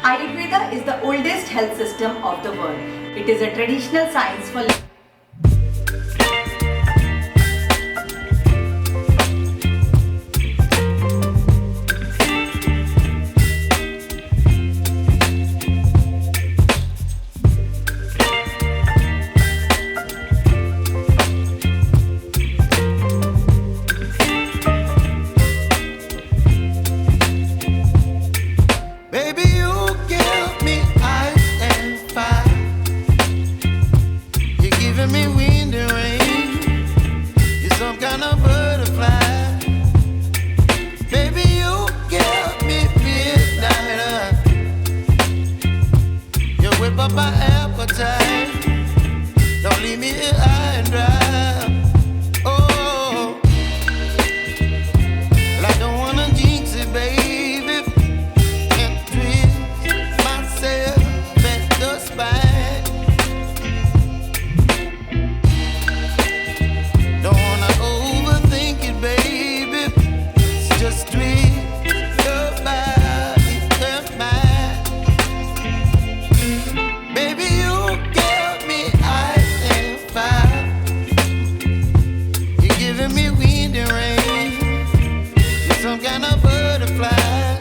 Ayurveda is the oldest health system of the world. It is a traditional science for my appetite. Don't leave me here high and dry. Oh, well, I don't wanna jinx it, baby, and twist myself at the spine. Don't wanna overthink it, baby. It's just twist your body and mine. Some kind of butterfly.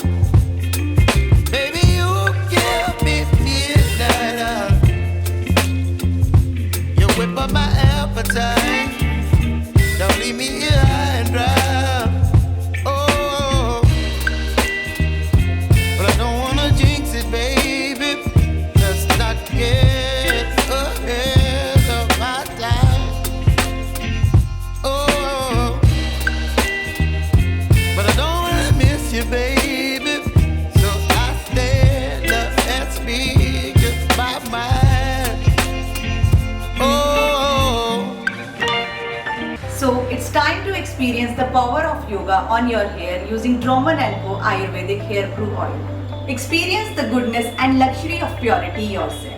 Baby, you give me midnight. You whip up my appetite. Don't leave me here high and dry. Oh, but I don't wanna jinx it, baby. Let's not get ahead of my time. Oh, but I don't wanna miss you, baby. So I stand up and speak my mind. Oh. So it's time to experience the power of yoga on your hair using Dromen & Co Ayurvedic Hair Brew Oil. Experience the goodness and luxury of purity yourself.